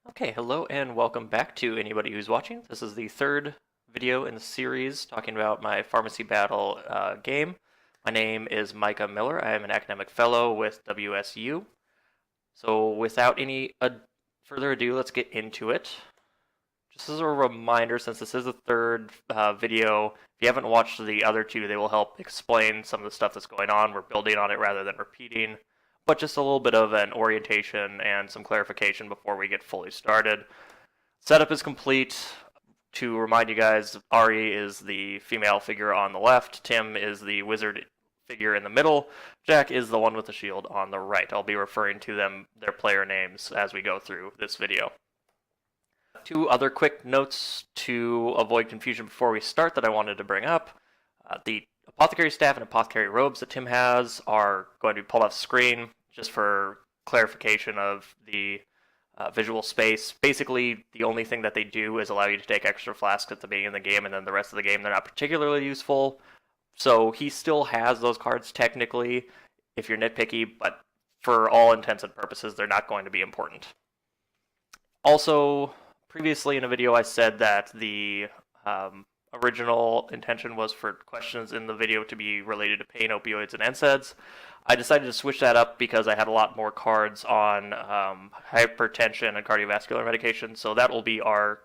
Okay, hello and welcome back to anybody who's watching. This is the third video in the series talking about my pharmacy battle game. My name is Micah Miller. I am an academic fellow with WSU. So without any further ado, let's get into it. Just as a reminder, since this is the third video, if you haven't watched the other two, they will help explain some of the stuff that's going on. We're building on it rather than repeating. But just a little bit of an orientation and some clarification before we get fully started. Setup is complete. To remind you guys, Ari is the female figure on the left, Tim is the wizard figure in the middle, Jack is the one with the shield on the right. I'll be referring to their player names as we go through this video. Two other quick notes to avoid confusion before we start that I wanted to bring up. The apothecary staff and apothecary robes that Tim has are going to be pulled off screen just for clarification of the visual space. Basically, the only thing that they do is allow you to take extra flasks at the beginning of the game, and then the rest of the game they're not particularly useful. So he still has those cards technically, if you're nitpicky, but for all intents and purposes, they're not going to be important. Also, previously in a video I said that the original intention was for questions in the video to be related to pain, opioids, and NSAIDs. I decided to switch that up because I had a lot more cards on hypertension and cardiovascular medication, so that will be our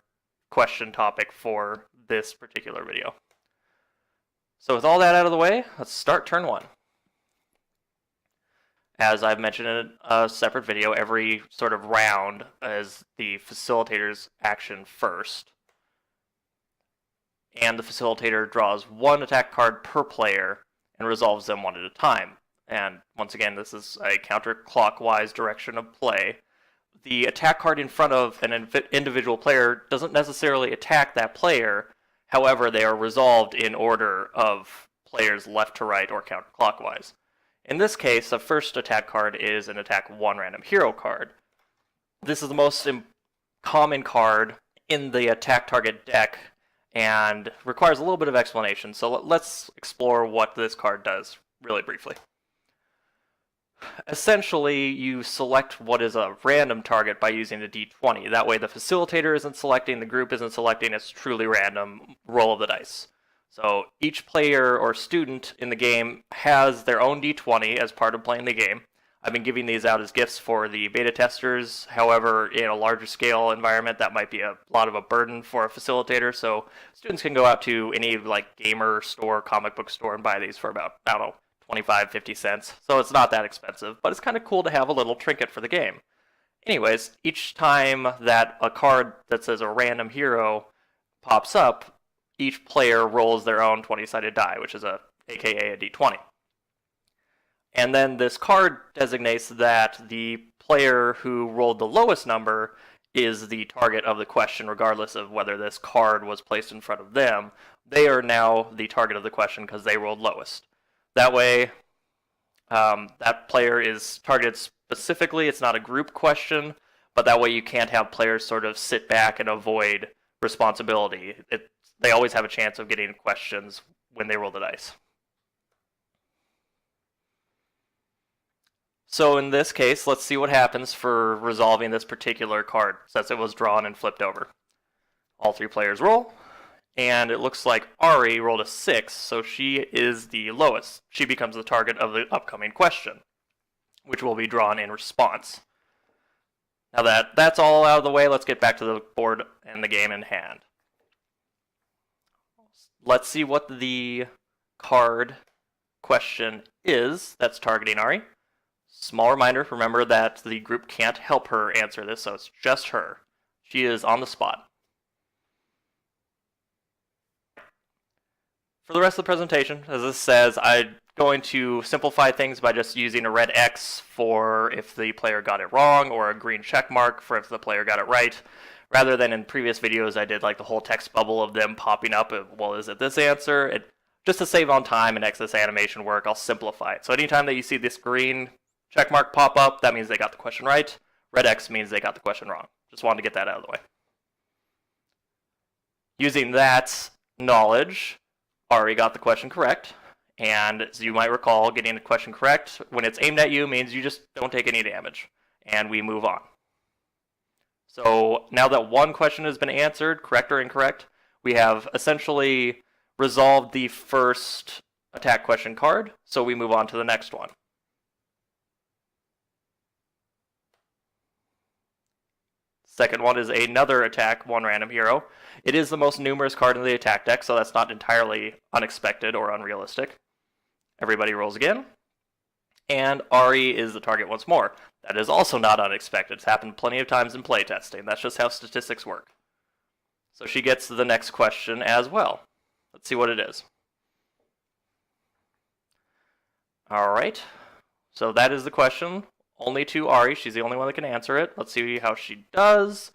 question topic for this particular video. So with all that out of the way, let's start turn one. As I've mentioned in a separate video, every sort of round is the facilitator's action first. And the facilitator draws one attack card per player and resolves them one at a time. And once again, this is a counterclockwise direction of play. The attack card in front of an individual player doesn't necessarily attack that player. However, they are resolved in order of players left to right or counterclockwise. In this case, the first attack card is an attack 1 random hero card. This is the most common card in the attack target deck and requires a little bit of explanation. So let's explore what this card does really briefly. Essentially, you select what is a random target by using a d20. That way the facilitator isn't selecting, the group isn't selecting, it's truly random roll of the dice. So each player or student in the game has their own d20 as part of playing the game. I've been giving these out as gifts for the beta testers. However, in a larger scale environment, that might be a lot of a burden for a facilitator. So students can go out to any like gamer store, comic book store, and buy these for about, I don't know, 25, 50 cents. So it's not that expensive, but it's kind of cool to have a little trinket for the game. Anyways, each time that a card that says a random hero pops up, each player rolls their own 20-sided die, which is aka a d20. And then this card designates that the player who rolled the lowest number is the target of the question, regardless of whether this card was placed in front of them. They are now the target of the question because they rolled lowest. That way, that player is targeted specifically. It's not a group question, but that way you can't have players sort of sit back and avoid responsibility. They always have a chance of getting questions when they roll the dice. So in this case, let's see what happens for resolving this particular card, since it was drawn and flipped over. All three players roll, and it looks like Ari rolled a 6, so she is the lowest. She becomes the target of the upcoming question, which will be drawn in response. Now that that's all out of the way, let's get back to the board and the game in hand. Let's see what the card question is that's targeting Ari. Small reminder, remember that the group can't help her answer this, so it's just her. She is on the spot. For the rest of the presentation, as this says, I'm going to simplify things by just using a red X for if the player got it wrong, or a green check mark for if the player got it right. Rather than in previous videos, I did like the whole text bubble of them popping up. Well, is it this answer? Just to save on time and excess animation work, I'll simplify it. So anytime that you see this green check mark pop up, that means they got the question right. Red X means they got the question wrong. Just wanted to get that out of the way. Using that knowledge, Ari got the question correct. And as you might recall, getting the question correct when it's aimed at you means you just don't take any damage. And we move on. So now that one question has been answered, correct or incorrect, we have essentially resolved the first attack question card, so we move on to the next one. Second one is another attack, one random hero. It is the most numerous card in the attack deck, so that's not entirely unexpected or unrealistic. Everybody rolls again. And Ari is the target once more. That is also not unexpected. It's happened plenty of times in playtesting. That's just how statistics work. So she gets the next question as well. Let's see what it is. Alright, so that is the question. Only to Ari. She's the only one that can answer it. Let's see how she does.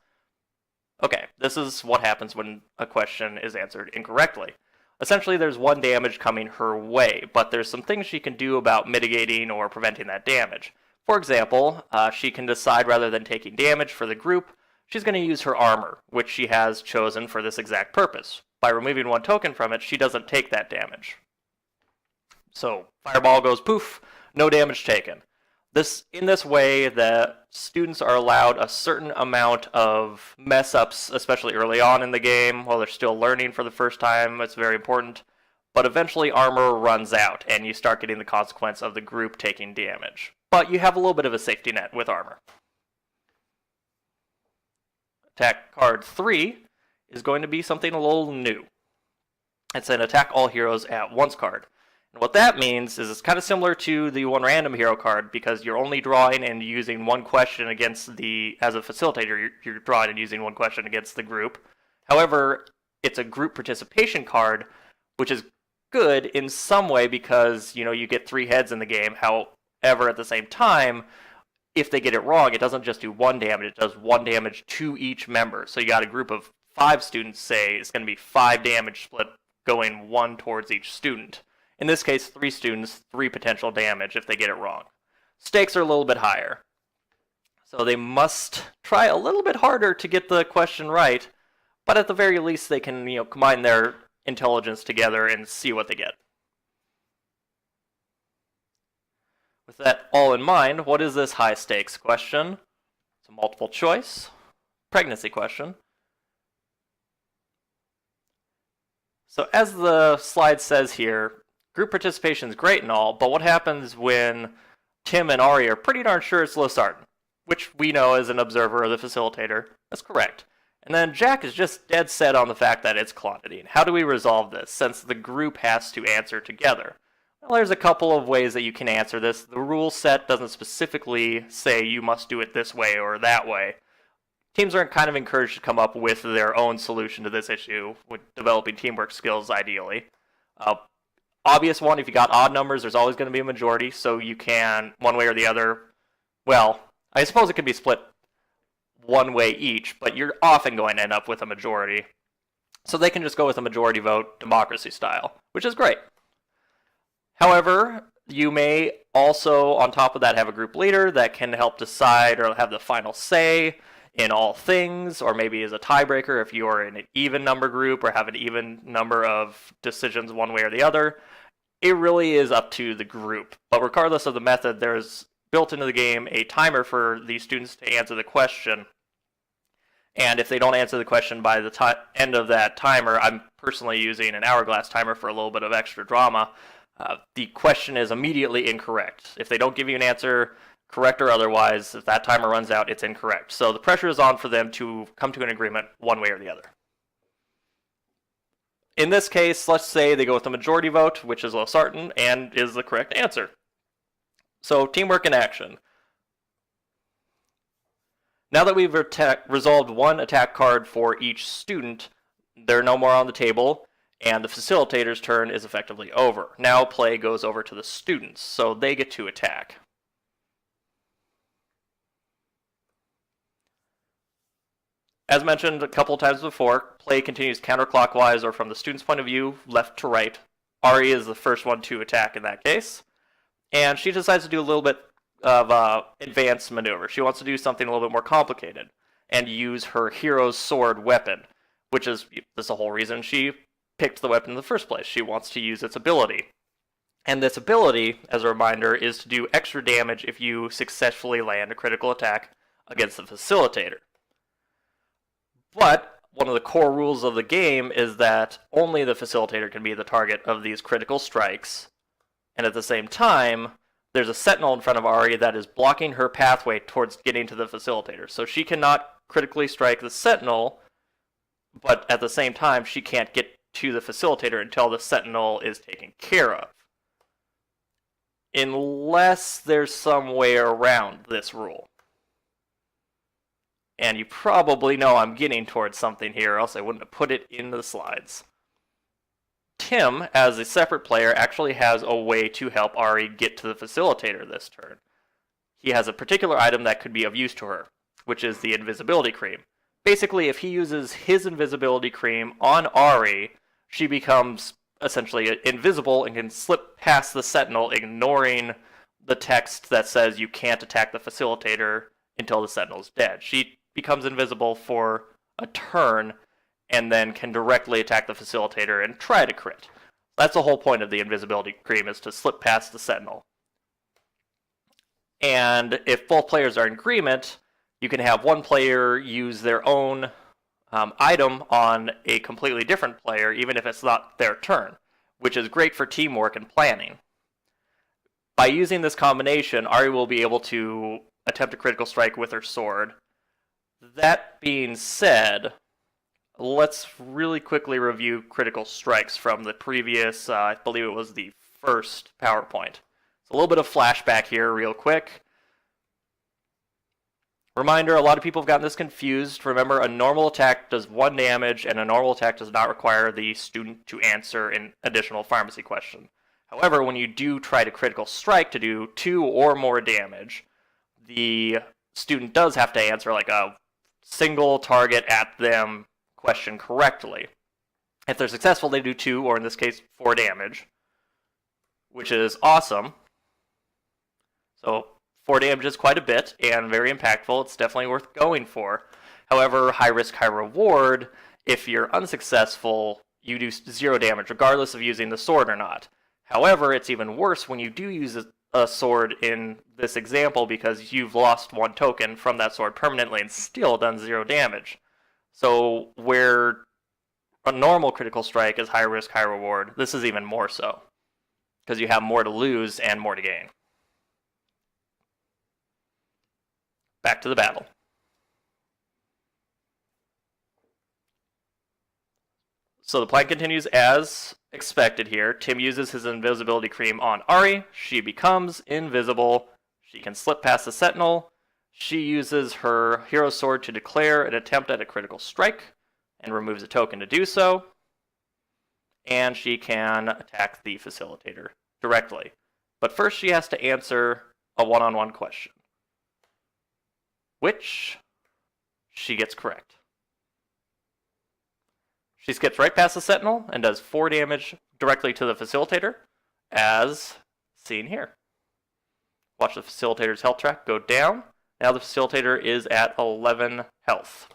Okay, this is what happens when a question is answered incorrectly. Essentially, there's one damage coming her way, but there's some things she can do about mitigating or preventing that damage. For example, she can decide rather than taking damage for the group, she's going to use her armor, which she has chosen for this exact purpose. By removing one token from it, she doesn't take that damage. So, fireball goes poof, no damage taken. In this way, the students are allowed a certain amount of mess-ups, especially early on in the game, while they're still learning for the first time. It's very important. But eventually, armor runs out, and you start getting the consequence of the group taking damage. But you have a little bit of a safety net with armor. Attack card 3 is going to be something a little new. It's an attack all heroes at once card. And what that means is it's kind of similar to the one random hero card, because you're only drawing and using one question against as a facilitator, you're drawing and using one question against the group. However, it's a group participation card, which is good in some way because, you get 3 heads in the game. However, at the same time, if they get it wrong, it doesn't just do 1 damage, it does 1 damage to each member. So you got a group of 5 students, say, it's going to be 5 damage split going 1 towards each student. In this case, 3 students, 3 potential damage if they get it wrong. Stakes are a little bit higher. So they must try a little bit harder to get the question right, but at the very least they can, combine their intelligence together and see what they get. With that all in mind, what is this high stakes question? It's a multiple choice pregnancy question. So as the slide says here, group participation is great and all, but what happens when Tim and Ari are pretty darn sure it's losartan, which we know as an observer or the facilitator, that's correct. And then Jack is just dead set on the fact that it's clonidine. How do we resolve this, since the group has to answer together? Well, there's a couple of ways that you can answer this. The rule set doesn't specifically say you must do it this way or that way. Teams are kind of encouraged to come up with their own solution to this issue, with developing teamwork skills ideally. Obvious one, if you got odd numbers, there's always going to be a majority, so you can, one way or the other, well, I suppose it could be split one way each, but you're often going to end up with a majority. So they can just go with a majority vote, democracy style, which is great. However, you may also, on top of that, have a group leader that can help decide or have the final say in all things, or maybe as a tiebreaker if you are in an even number group or have an even number of decisions one way or the other. It really is up to the group. But regardless of the method, there's built into the game a timer for the students to answer the question. And if they don't answer the question by the end of that timer, I'm personally using an hourglass timer for a little bit of extra drama, the question is immediately incorrect. If they don't give you an answer, correct or otherwise, if that timer runs out, it's incorrect. So the pressure is on for them to come to an agreement one way or the other. In this case, let's say they go with the majority vote, which is losartan, and is the correct answer. So teamwork in action. Now that we've resolved one attack card for each student, they're no more on the table, and the facilitator's turn is effectively over. Now play goes over to the students, so they get to attack. As mentioned a couple of times before, play continues counterclockwise or from the student's point of view, left to right. Ari is the first one to attack in that case. And she decides to do a little bit of advanced maneuver. She wants to do something a little bit more complicated and use her hero's sword weapon, which is the whole reason she picked the weapon in the first place. She wants to use its ability. And this ability, as a reminder, is to do extra damage if you successfully land a critical attack against the facilitator. But one of the core rules of the game is that only the facilitator can be the target of these critical strikes. And at the same time, there's a sentinel in front of Ari that is blocking her pathway towards getting to the facilitator. So she cannot critically strike the sentinel, but at the same time, she can't get to the facilitator until the sentinel is taken care of. Unless there's some way around this rule. And you probably know I'm getting towards something here, or else I wouldn't have put it in the slides. Tim, as a separate player, actually has a way to help Ari get to the facilitator this turn. He has a particular item that could be of use to her, which is the invisibility cream. Basically, if he uses his invisibility cream on Ari, she becomes essentially invisible and can slip past the sentinel, ignoring the text that says you can't attack the facilitator until the sentinel's dead. She becomes invisible for a turn and then can directly attack the facilitator and try to crit. That's the whole point of the invisibility cream, is to slip past the sentinel. And if both players are in agreement, you can have one player use their own item on a completely different player, even if it's not their turn, which is great for teamwork and planning. By using this combination, Ari will be able to attempt a critical strike with her sword. That being said, let's really quickly review critical strikes from the previous, I believe it was the first PowerPoint. So a little bit of flashback here real quick. Reminder, a lot of people have gotten this confused. Remember, a normal attack does 1 damage, and a normal attack does not require the student to answer an additional pharmacy question. However, when you do try to critical strike to do 2 or more damage, the student does have to answer like a single target at them question correctly. If they're successful, they do 2, or in this case, 4 damage, which is awesome. So 4 damage is quite a bit and very impactful. It's definitely worth going for. However, high risk, high reward. If you're unsuccessful, you do 0 damage, regardless of using the sword or not. However, it's even worse when you do use a sword in this example, because you've lost 1 token from that sword permanently and still done 0 damage. So where a normal critical strike is high risk, high reward, this is even more so, because you have more to lose and more to gain. Back to the battle. So the plan continues as expected here. Tim uses his invisibility cream on Ari. She becomes invisible. She can slip past the sentinel. She uses her hero sword to declare an attempt at a critical strike and removes a token to do so. And she can attack the facilitator directly. But first she has to answer a one-on-one question, which she gets correct. She skips right past the sentinel and does 4 damage directly to the facilitator, as seen here. Watch the facilitator's health track go down. Now the facilitator is at 11 health.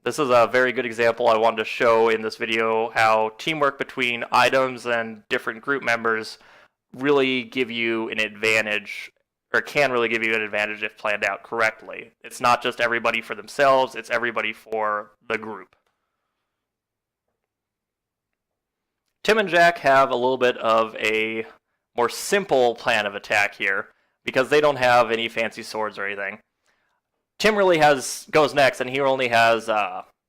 This is a very good example I wanted to show in this video, how teamwork between items and different group members really give you an advantage, or can really give you an advantage if planned out correctly. It's not just everybody for themselves, it's everybody for the group. Tim and Jack have a little bit of a more simple plan of attack here, because they don't have any fancy swords or anything. Tim really goes next, and he only has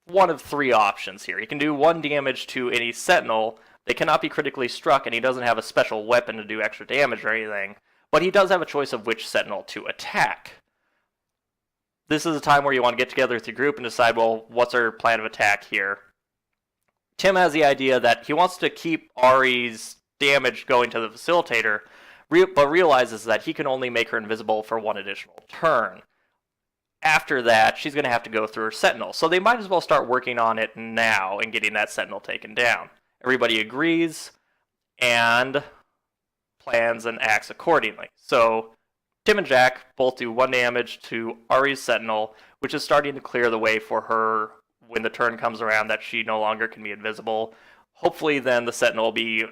1 of 3 options here. He can do 1 damage to any sentinel. They cannot be critically struck, and he doesn't have a special weapon to do extra damage or anything. But he does have a choice of which sentinel to attack. This is a time where you want to get together with your group and decide, well, what's our plan of attack here? Tim has the idea that he wants to keep Ari's damage going to the facilitator, but realizes that he can only make her invisible for 1 additional turn. After that, she's going to have to go through her sentinel. So they might as well start working on it now and getting that sentinel taken down. Everybody agrees and plans and acts accordingly. So Tim and Jack both do 1 damage to Ari's sentinel, which is starting to clear the way for her when the turn comes around that she no longer can be invisible. Hopefully then the sentinel will be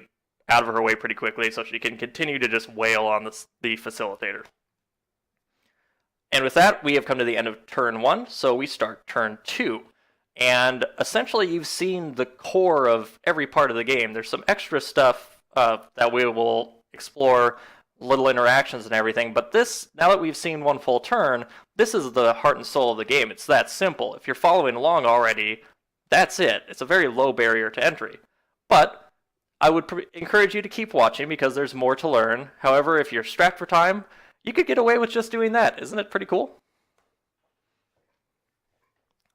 out of her way pretty quickly so she can continue to just wail on the facilitator. And with that, we have come to the end of turn 1, so we start turn 2. And essentially, you've seen the core of every part of the game. There's some extra stuff that we will explore, little interactions and everything. But this, now that we've seen one full turn, this is the heart and soul of the game. It's that simple. If you're following along already, that's it. It's a very low barrier to entry. But I would encourage you to keep watching because there's more to learn. However, if you're strapped for time, you could get away with just doing that. Isn't it pretty cool?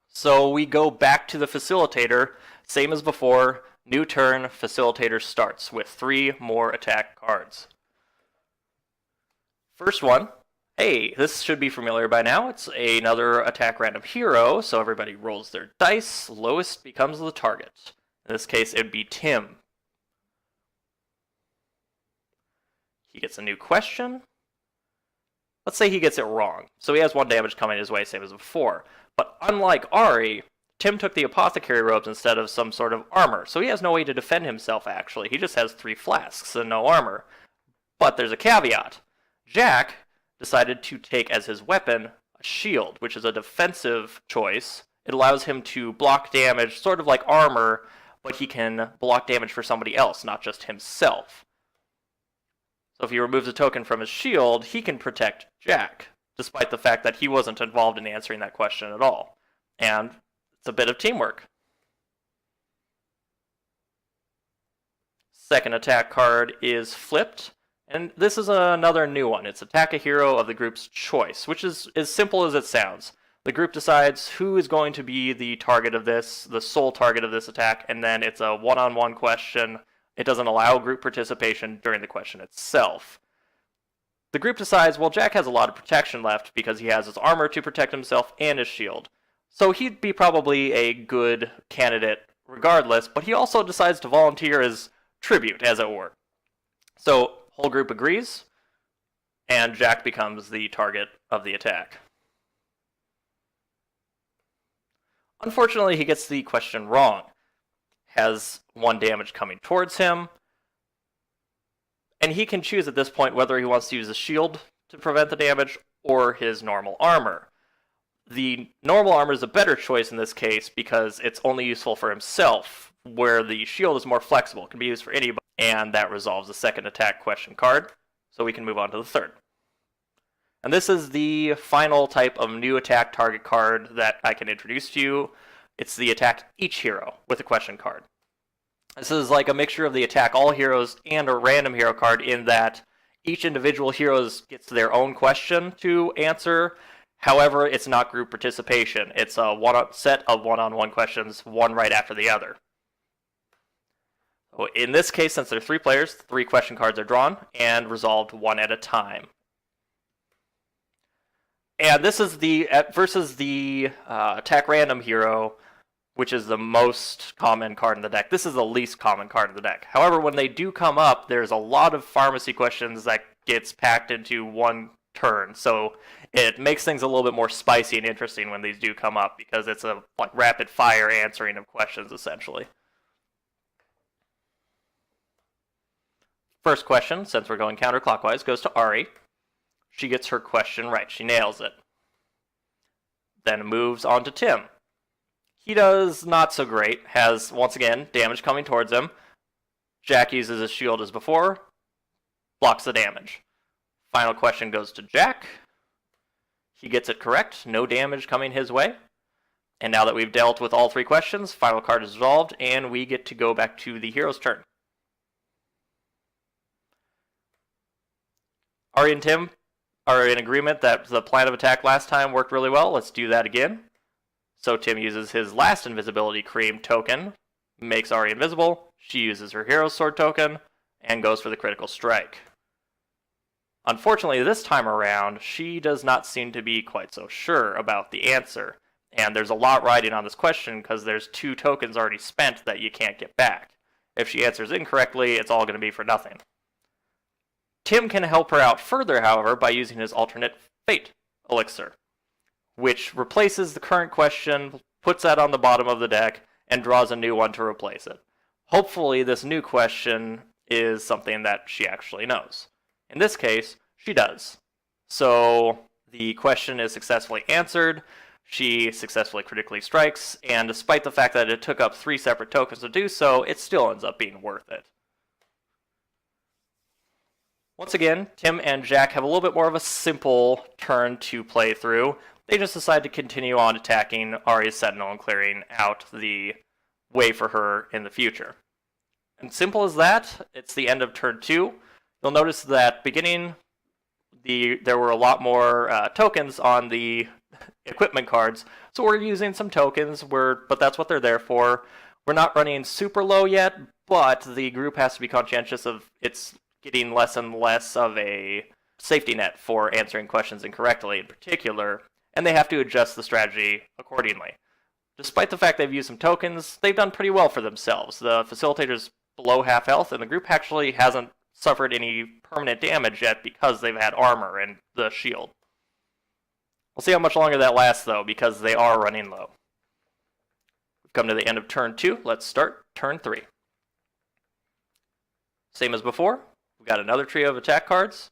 So we go back to the facilitator, same as before, new turn, facilitator starts with 3 more attack cards. First one, hey, this should be familiar by now. It's another attack random hero, so everybody rolls their dice, lowest becomes the target. In this case, it'd be Tim. He gets a new question. Let's say he gets it wrong. So he has 1 damage coming his way, same as before. But unlike Ari, Tim took the apothecary robes instead of some sort of armor. So he has no way to defend himself, actually. He just has 3 flasks and no armor. But there's a caveat. Jack decided to take as his weapon a shield, which is a defensive choice. It allows him to block damage, sort of like armor, but he can block damage for somebody else, not just himself. So if he removes a token from his shield, he can protect Jack, despite the fact that he wasn't involved in answering that question at all. And it's a bit of teamwork. Second attack card is flipped, and this is another new one. It's attack a hero of the group's choice, which is as simple as it sounds. The group decides who is going to be the target of this, the sole target of this attack, and then it's a one-on-one question. It doesn't allow group participation during the question itself. The group decides, well, Jack has a lot of protection left because he has his armor to protect himself and his shield. So he'd be probably a good candidate regardless, but he also decides to volunteer as tribute, as it were. So whole group agrees, and Jack becomes the target of the attack. Unfortunately, he gets the question wrong. Has 1 damage coming towards him, and he can choose at this point whether he wants to use a shield to prevent the damage or his normal armor. The normal armor is a better choice in this case because it's only useful for himself, where the shield is more flexible. It can be used for anybody, and that resolves the second attack question card, so we can move on to the third. And this is the final type of new attack target card that I can introduce to you. It's the attack each hero with a question card. This is like a mixture of the attack all heroes and a random hero card in that each individual hero gets their own question to answer. However, it's not group participation. It's a set of one-on-one questions, one right after the other. So in this case, since there are 3 players, 3 question cards are drawn and resolved 1 at a time. And this is the versus the attack random hero, which is the most common card in the deck. This is the least common card in the deck. However, when they do come up, there's a lot of pharmacy questions that gets packed into 1 turn. So it makes things a little bit more spicy and interesting when these do come up because it's a like rapid fire answering of questions essentially. First question, since we're going counterclockwise, goes to Ari. She gets her question right. She nails it. Then moves on to Tim. He does not so great. Has, once again, damage coming towards him. Jack uses his shield as before. Blocks the damage. Final question goes to Jack. He gets it correct. No damage coming his way. And now that we've dealt with all 3 questions, final card is resolved, and we get to go back to the hero's turn. Ari and Tim are in agreement that the plan of attack last time worked really well. Let's do that again. So Tim uses his last invisibility cream token, makes Ari invisible. She uses her hero's sword token, and goes for the critical strike. Unfortunately, this time around, she does not seem to be quite so sure about the answer. And there's a lot riding on this question because there's 2 tokens already spent that you can't get back. If she answers incorrectly, it's all going to be for nothing. Tim can help her out further, however, by using his alternate fate elixir, which replaces the current question, puts that on the bottom of the deck, and draws a new one to replace it. Hopefully, this new question is something that she actually knows. In this case, she does. So the question is successfully answered. She successfully critically strikes, and despite the fact that it took up 3 separate tokens to do so, it still ends up being worth it. Once again, Tim and Jack have a little bit more of a simple turn to play through. They just decide to continue on attacking Ari's Sentinel and clearing out the way for her in the future. And simple as that, it's the end of turn 2. You'll notice that beginning, there were a lot more tokens on the equipment cards, so we're using some tokens, but that's what they're there for. We're not running super low yet, but the group has to be conscientious of it's getting less and less of a safety net for answering questions incorrectly in particular, and they have to adjust the strategy accordingly. Despite the fact they've used some tokens, they've done pretty well for themselves. The facilitator's below half health, and the group actually hasn't suffered any permanent damage yet because they've had armor and the shield. We'll see how much longer that lasts, though, because they are running low. We've come to the end of turn 2. Let's start turn 3. Same as before. We've got another trio of attack cards.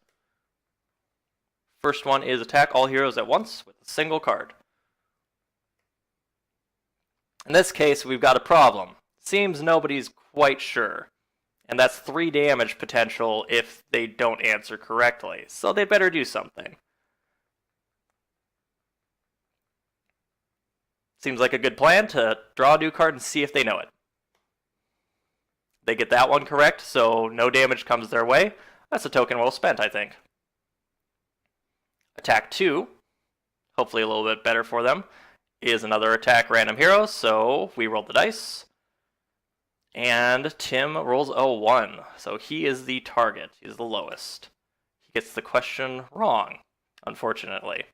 First one is attack all heroes at once with a single card. In this case, we've got a problem. Seems nobody's quite sure. And that's 3 damage potential if they don't answer correctly. So they better do something. Seems like a good plan to draw a new card and see if they know it. They get that one correct, so no damage comes their way. That's a token well spent, I think. Attack 2, hopefully a little bit better for them, is another attack random hero, so we roll the dice. And Tim rolls a 1, so he is the target. He's the lowest. He gets the question wrong, unfortunately.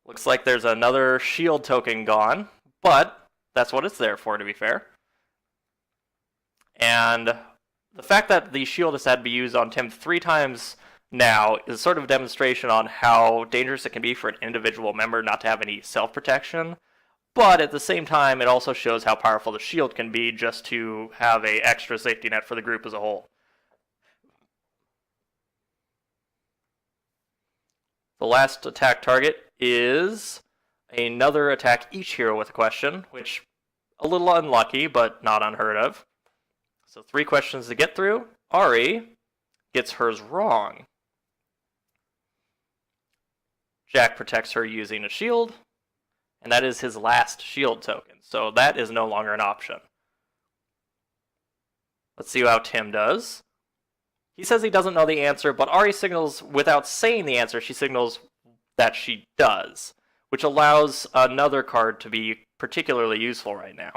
Looks like there's another shield token gone, but that's what it's there for, to be fair. And the fact that the shield has had to be used on Tim 3 times now is sort of a demonstration on how dangerous it can be for an individual member not to have any self-protection. But at the same time, it also shows how powerful the shield can be just to have an extra safety net for the group as a whole. The last attack target is another attack each hero with a question, which a little unlucky, but not unheard of. So 3 questions to get through. Ari gets hers wrong. Jack protects her using a shield, and that is his last shield token, so that is no longer an option. Let's see how Tim does. He says he doesn't know the answer, but Ari signals, without saying the answer, she signals that she does, which allows another card to be particularly useful right now.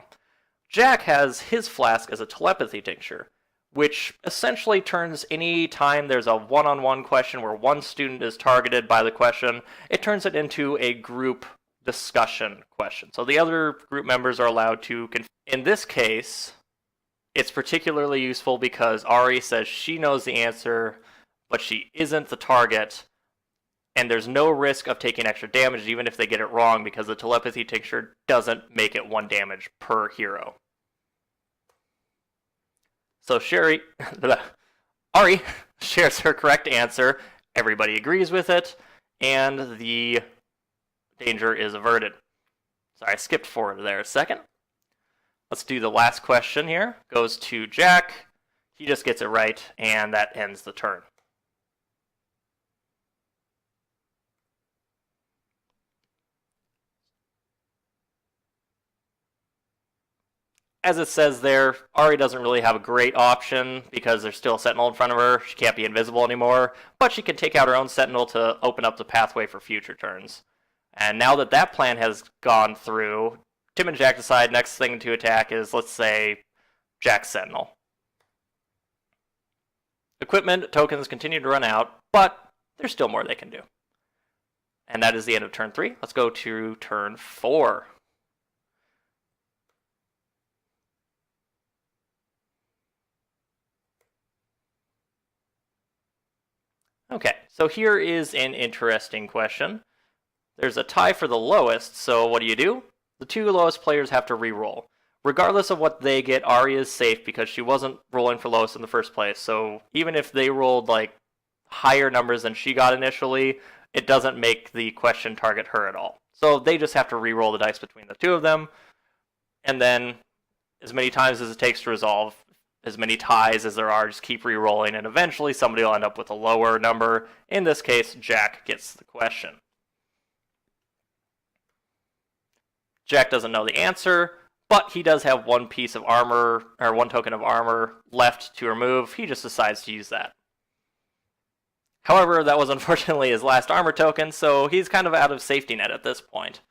Jack has his flask as a telepathy tincture, which essentially turns any time there's a one-on-one question where one student is targeted by the question, it turns it into a group discussion question. So the other group members are allowed to in this case, it's particularly useful because Ari says she knows the answer, but she isn't the target, and there's no risk of taking extra damage even if they get it wrong because the telepathy tincture doesn't make it 1 damage per hero. So Ari shares her correct answer, everybody agrees with it, and the danger is averted. Sorry, I skipped forward there a second. Let's do the last question here. Goes to Jack. He just gets it right, and that ends the turn. As it says there, Ari doesn't really have a great option because there's still a Sentinel in front of her. She can't be invisible anymore, but she can take out her own Sentinel to open up the pathway for future turns. And now that that plan has gone through, Tim and Jack decide next thing to attack is, let's say, Jack's Sentinel. Equipment tokens continue to run out, but there's still more they can do. And that is the end of turn 3. Let's go to turn 4. Okay, so here is an interesting question. There's a tie for the lowest, so what do? The 2 lowest players have to re-roll. Regardless of what they get, Ari is safe because she wasn't rolling for lowest in the first place, so even if they rolled like higher numbers than she got initially, it doesn't make the question target her at all. So they just have to re-roll the dice between the two of them, and then as many times as it takes to resolve, as many ties as there are, just keep re-rolling, and eventually somebody will end up with a lower number. In this case, Jack gets the question. Jack doesn't know the answer, but he does have one piece of armor, or one token of armor left to remove. He just decides to use that. However, that was unfortunately his last armor token, so he's kind of out of safety net at this point.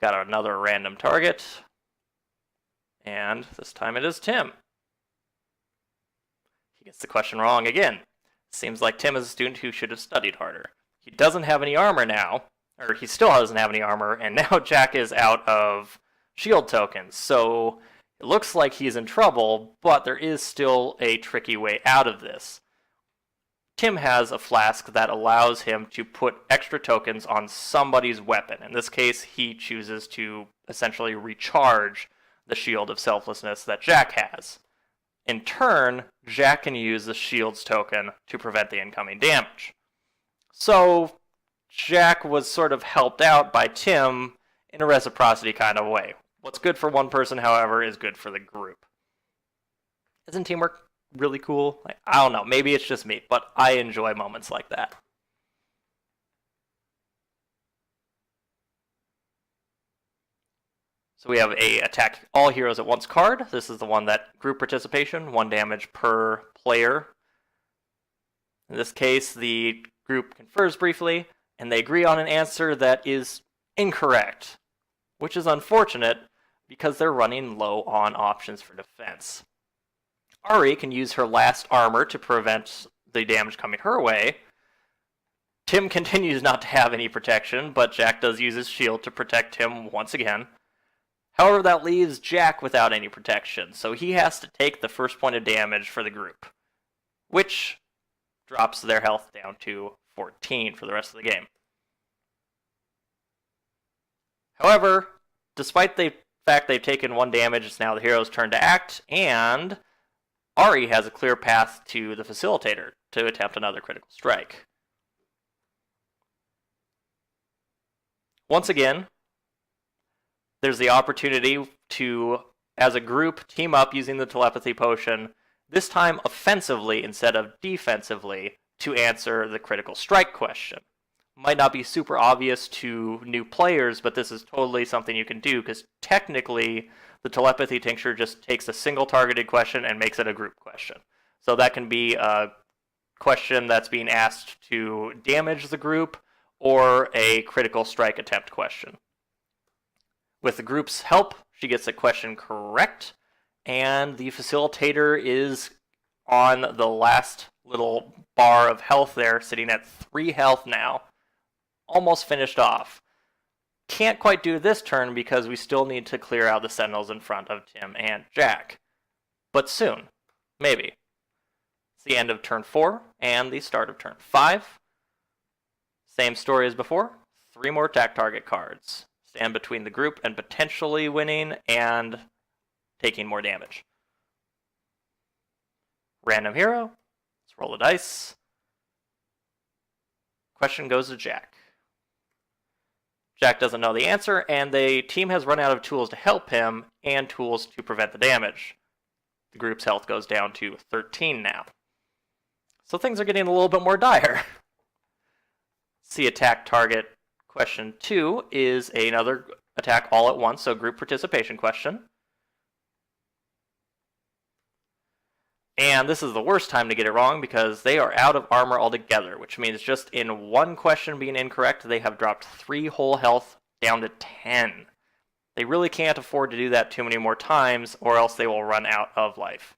Got another random target, and this time it is Tim. He gets the question wrong again. Seems like Tim is a student who should have studied harder. He doesn't have any armor now, or he still doesn't have any armor, and now Jack is out of shield tokens, so it looks like he's in trouble, but there is still a tricky way out of this. Tim has a flask that allows him to put extra tokens on somebody's weapon. In this case, he chooses to essentially recharge the Shield of Selflessness that Jack has. In turn, Jack can use the Shield's token to prevent the incoming damage. So, Jack was sort of helped out by Tim in a reciprocity kind of way. What's good for one person, however, is good for the group. Isn't teamwork really cool? I don't know, maybe it's just me, but I enjoy moments like that. So we have a attack all heroes at once card. This is the one that group participation, 1 damage per player. In this case, the group confers briefly, and they agree on an answer that is incorrect, which is unfortunate because they're running low on options for defense. Ari can use her last armor to prevent the damage coming her way. Tim continues not to have any protection, but Jack does use his shield to protect him once again. However, that leaves Jack without any protection, so he has to take the first point of damage for the group, which drops their health down to 14 for the rest of the game. However, despite the fact they've taken 1 damage, it's now the hero's turn to act, and Ari has a clear path to the facilitator to attempt another critical strike. Once again, there's the opportunity to, as a group, team up using the telepathy potion, this time offensively instead of defensively, to answer the critical strike question. Might not be super obvious to new players, but this is totally something you can do, because technically the telepathy tincture just takes a single targeted question and makes it a group question. So that can be a question that's being asked to damage the group, or a critical strike attempt question. With the group's help, she gets the question correct, and the facilitator is on the last little bar of health there, sitting at 3 health now. Almost finished off. Can't quite do this turn because we still need to clear out the sentinels in front of Tim and Jack. But soon. Maybe. It's the end of turn 4 and the start of turn 5. Same story as before. 3 more attack target cards. Stand between the group and potentially winning and taking more damage. Random hero. Let's roll the dice. Question goes to Jack. Jack doesn't know the answer, and the team has run out of tools to help him and tools to prevent the damage. The group's health goes down to 13 now. So things are getting a little bit more dire. See attack target question 2 is another attack all at once, so group participation question. And this is the worst time to get it wrong because they are out of armor altogether, which means just in one question being incorrect, they have dropped 3 whole health down to 10. They really can't afford to do that too many more times, or else they will run out of life.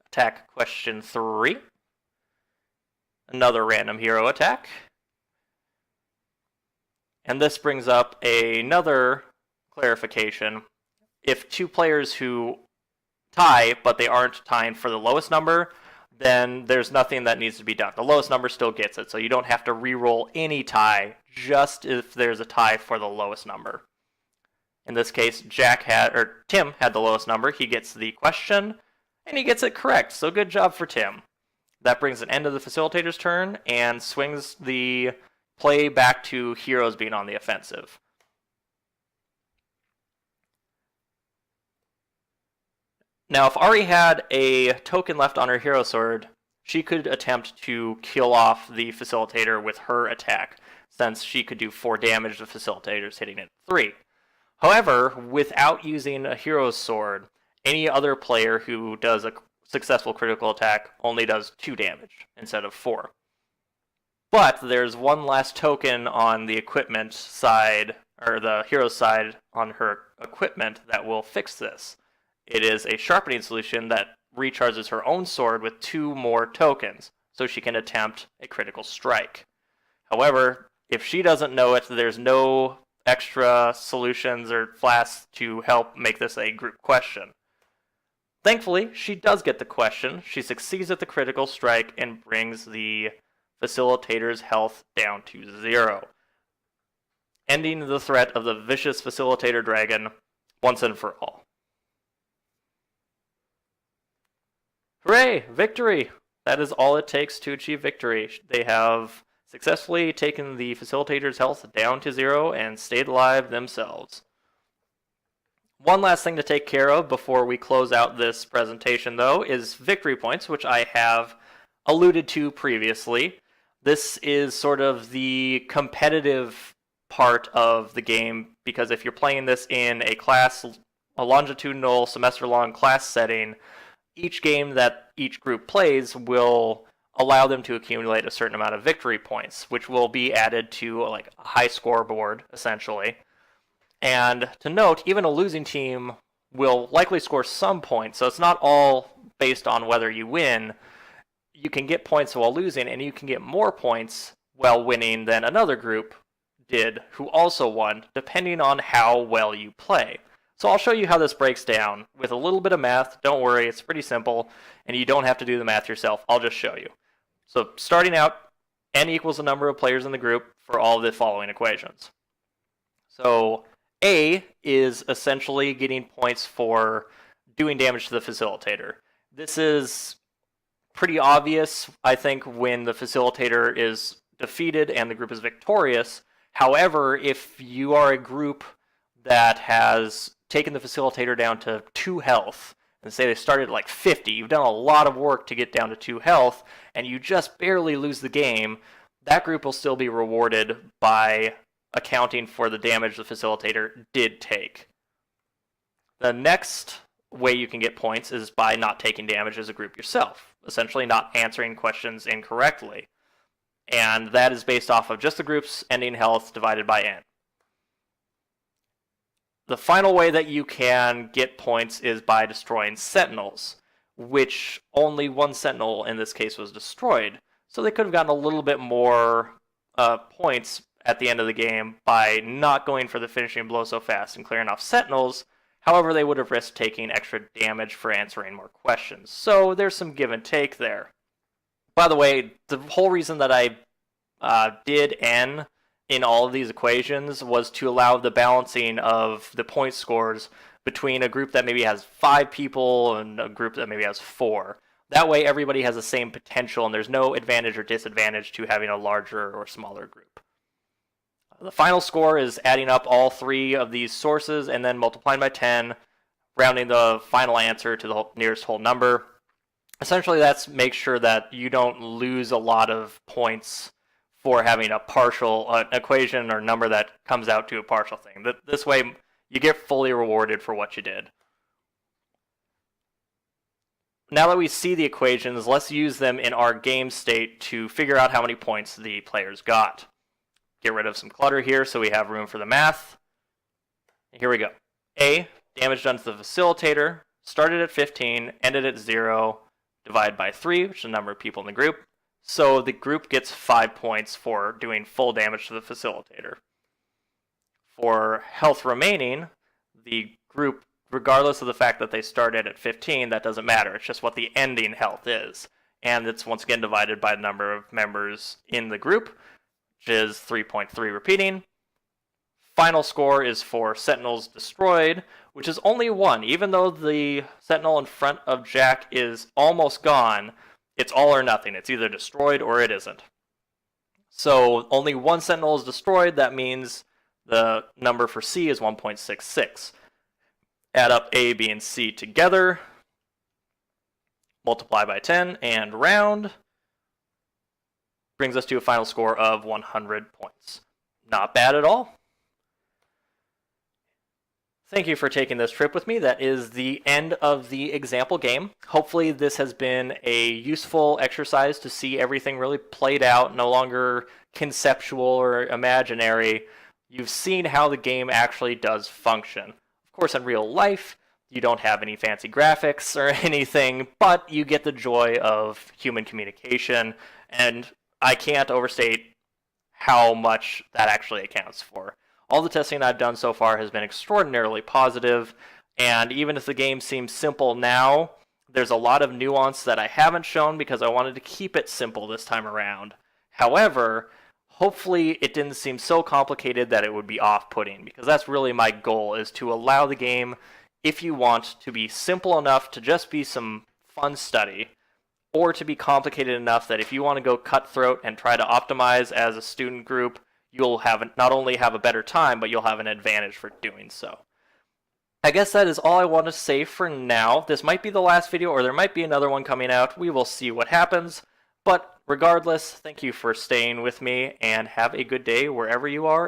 Attack question 3. Another random hero attack. And this brings up another clarification. If 2 players who tie, but they aren't tying for the lowest number, then there's nothing that needs to be done. The lowest number still gets it, so you don't have to re-roll any tie, just if there's a tie for the lowest number. In this case, Tim had the lowest number. He gets the question, and he gets it correct, so good job for Tim. That brings an end to the facilitator's turn and swings the play back to heroes being on the offensive. Now, if Ari had a token left on her hero sword, she could attempt to kill off the facilitator with her attack, since she could do 4 damage to the facilitator's hitting it 3. However, without using a hero's sword, any other player who does a successful critical attack only does 2 damage instead of 4. But there's one last token on the equipment side, or the hero's side on her equipment, that will fix this. It is a sharpening solution that recharges her own sword with 2 more tokens, so she can attempt a critical strike. However, if she doesn't know it, there's no extra solutions or flasks to help make this a group question. Thankfully, she does get the question. She succeeds at the critical strike and brings the facilitator's health down to 0, ending the threat of the vicious facilitator dragon once and for all. Hooray! Victory! That is all it takes to achieve victory. They have successfully taken the facilitator's health down to 0 and stayed alive themselves. One last thing to take care of before we close out this presentation, though, is victory points, which I have alluded to previously. This is sort of the competitive part of the game, because if you're playing this in a longitudinal, semester-long class setting, each game that each group plays will allow them to accumulate a certain amount of victory points, which will be added to a high scoreboard, essentially. And to note, even a losing team will likely score some points, so it's not all based on whether you win. You can get points while losing, and you can get more points while winning than another group did who also won, depending on how well you play. So I'll show you how this breaks down with a little bit of math. Don't worry, it's pretty simple, and you don't have to do the math yourself. I'll just show you. So starting out, n equals the number of players in the group for all the following equations. So A is essentially getting points for doing damage to the facilitator. This is pretty obvious, I think, when the facilitator is defeated and the group is victorious. However, if you are a group that has taken the facilitator down to 2 health, and say they started at 50, you've done a lot of work to get down to 2 health, and you just barely lose the game, that group will still be rewarded by accounting for the damage the facilitator did take. The next way you can get points is by not taking damage as a group yourself, essentially not answering questions incorrectly. And that is based off of just the group's ending health divided by n. The final way that you can get points is by destroying sentinels, which only 1 sentinel in this case was destroyed. So they could have gotten a little bit more points at the end of the game by not going for the finishing blow so fast and clearing off sentinels. However, they would have risked taking extra damage for answering more questions. So there's some give and take there. By the way, the whole reason that I did n in all of these equations was to allow the balancing of the point scores between a group that maybe has 5 people and a group that maybe has 4. That way everybody has the same potential and there's no advantage or disadvantage to having a larger or smaller group. The final score is adding up all 3 of these sources and then multiplying by 10, rounding the final answer to the nearest whole number. Essentially, that's make sure that you don't lose a lot of points for having a partial equation or number that comes out to a partial thing. This way, you get fully rewarded for what you did. Now that we see the equations, let's use them in our game state to figure out how many points the players got. Get rid of some clutter here so we have room for the math. Here we go. A, damage done to the facilitator, started at 15, ended at 0, divide by 3, which is the number of people in the group. So the group gets 5 points for doing full damage to the facilitator. For health remaining, the group, regardless of the fact that they started at 15, that doesn't matter. It's just what the ending health is. And it's once again divided by the number of members in the group, which is 3.3 repeating. Final score is for sentinels destroyed, which is only 1. Even though the sentinel in front of Jack is almost gone, it's all or nothing. It's either destroyed or it isn't. So only one sentinel is destroyed. That means the number for C is 1.66. Add up A, B, and C together, multiply by 10, and round. Brings us to a final score of 100 points. Not bad at all. Thank you for taking this trip with me. That is the end of the example game. Hopefully this has been a useful exercise to see everything really played out, no longer conceptual or imaginary. You've seen how the game actually does function. Of course, in real life, you don't have any fancy graphics or anything, but you get the joy of human communication, and I can't overstate how much that actually accounts for. All the testing I've done so far has been extraordinarily positive, and even if the game seems simple now, there's a lot of nuance that I haven't shown because I wanted to keep it simple this time around. However, hopefully it didn't seem so complicated that it would be off-putting, because that's really my goal, is to allow the game, if you want, to be simple enough to just be some fun study, or to be complicated enough that if you want to go cutthroat and try to optimize as a student group, you'll have not only have a better time, but you'll have an advantage for doing so. I guess that is all I want to say for now. This might be the last video, or there might be another one coming out. We will see what happens. But regardless, thank you for staying with me, and have a good day wherever you are.